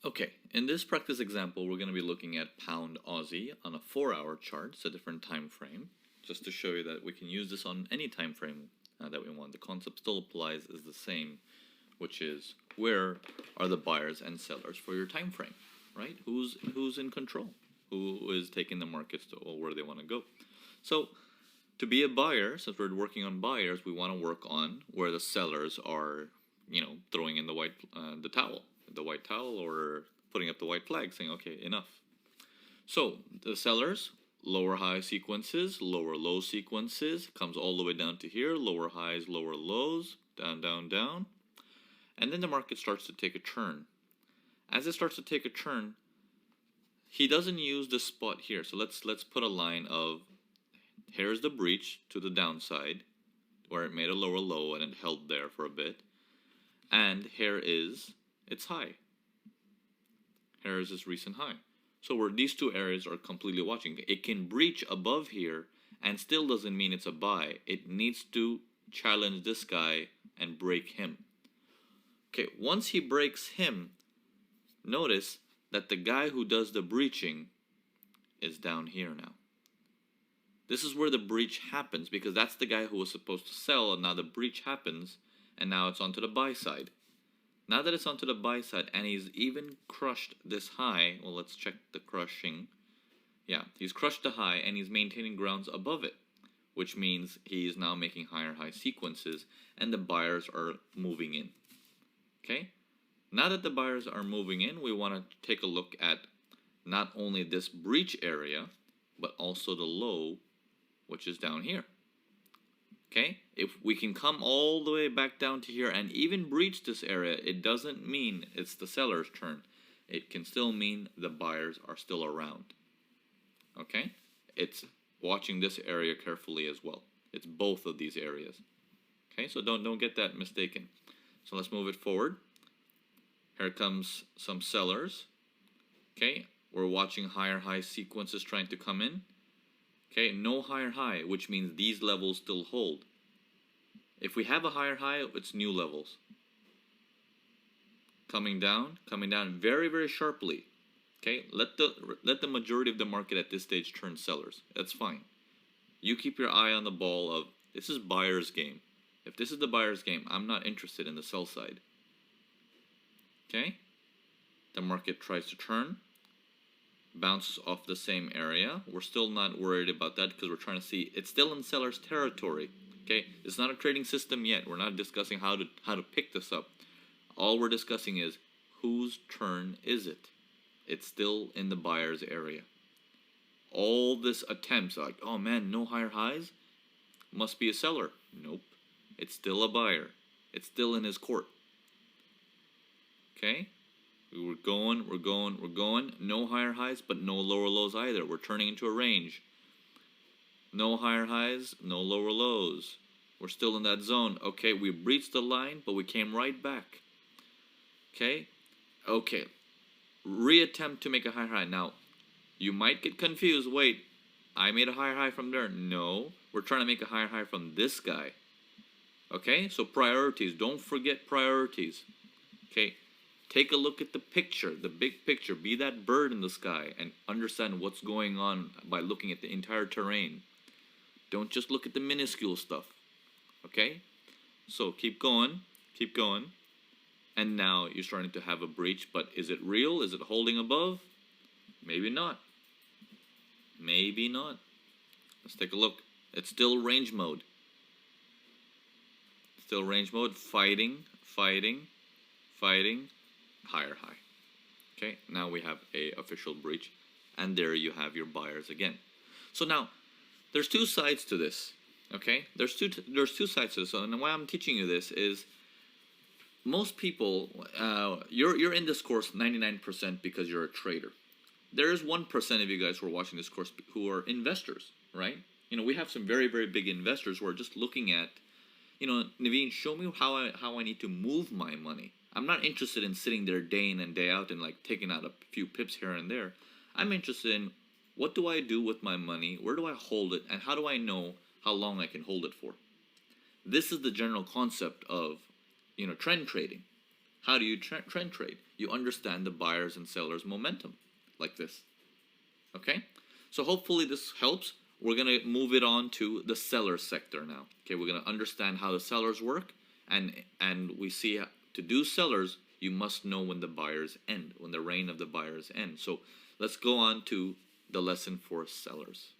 Okay, in this practice example, we're going to be looking at pound Aussie on a 4-hour chart. It's a different time frame, just to show you that we can use this on any time frame that we want. The concept still applies, is the same, which is where are the buyers and sellers for your time frame, right? Who's in control? Who is taking the markets to where they want to go? So to be a buyer, since we're working on buyers, we want to work on where the sellers are, throwing in the white towel, or putting up the white flag, saying, okay, enough. So the sellers, lower high sequences, lower low sequences, comes all the way down to here, lower highs, lower lows, down, down, down, and then the market starts to take a turn. As it starts to take a turn, he doesn't use this spot here. So let's put a line of, here's the breach to the downside, where it made a lower low and it held there for a bit. And here is its high. Here is its recent high. So where these two areas are completely watching, it can breach above here and still doesn't mean it's a buy. It needs to challenge this guy and break him. Okay, once he breaks him, notice that the guy who does the breaching is down here now. This is where the breach happens, because that's the guy who was supposed to sell, and now the breach happens, and now it's onto the buy side. Now that it's onto the buy side, and he's even crushed this high, well, let's check the crushing. Yeah, he's crushed the high, and he's maintaining grounds above it, which means he is now making higher high sequences, and the buyers are moving in. Okay? Now that the buyers are moving in, we want to take a look at not only this breach area, but also the low, which is down here. Okay? If we can come all the way back down to here and even breach this area, it doesn't mean it's the seller's turn. It can still mean the buyers are still around. Okay? It's watching this area carefully as well. It's both of these areas. Okay? So don't get that mistaken. So let's move it forward. Here comes some sellers. Okay? We're watching higher high sequences trying to come in. Okay, no higher high, which means these levels still hold. If we have a higher high, it's new levels. Coming down very, very sharply. Okay, let the majority of the market at this stage turn sellers. That's fine. You keep your eye on the ball of, this is buyer's game. If this is the buyer's game, I'm not interested in the sell side. Okay, the market tries to turn, bounces off the same area. We're still not worried about that because we're trying to see, it's still in seller's territory. Okay, it's not a trading system yet. We're not discussing how to pick this up. All we're discussing is, whose turn is it? It's still in the buyer's area. All this attempts like, oh man, no higher highs, must be a seller. Nope, it's still a buyer. It's still in his court. Okay, we're going. No higher highs, but no lower lows either. We're turning into a range. No higher highs, no lower lows. We're still in that zone. Okay, we breached the line, but we came right back. Okay, reattempt to make a higher high. Now, you might get confused. Wait, I made a higher high from there. No, we're trying to make a higher high from this guy. Okay, so priorities. Don't forget priorities. Okay, take a look at the picture, the big picture. Be that bird in the sky and understand what's going on by looking at the entire terrain. Don't just look at the minuscule stuff. Okay? So keep going. And now you're starting to have a breach, but is it real? Is it holding above? Maybe not. Let's take a look. It's still range mode. Fighting. Higher high. Okay, now we have a official breach, and there you have your buyers again. So now there's two sides to this. Okay, there's two sides to this. So, and why I'm teaching you this is, most people, you're in this course 99% because you're a trader. There's 1% of you guys who are watching this course who are investors, right? We have some very, very big investors who are just looking at, Naveen, show me how I need to move my money. I'm not interested in sitting there day in and day out and like taking out a few pips here and there. I'm interested in, what do I do with my money? Where do I hold it? And how do I know how long I can hold it for? This is the general concept of, trend trading. How do you trend trade? You understand the buyers and sellers momentum, like this. Okay, so hopefully this helps. We're gonna move it on to the seller sector now. Okay, we're gonna understand how the sellers work, and we see to do sellers, you must know when the buyers end, when the reign of the buyers end. So let's go on to the lesson for sellers.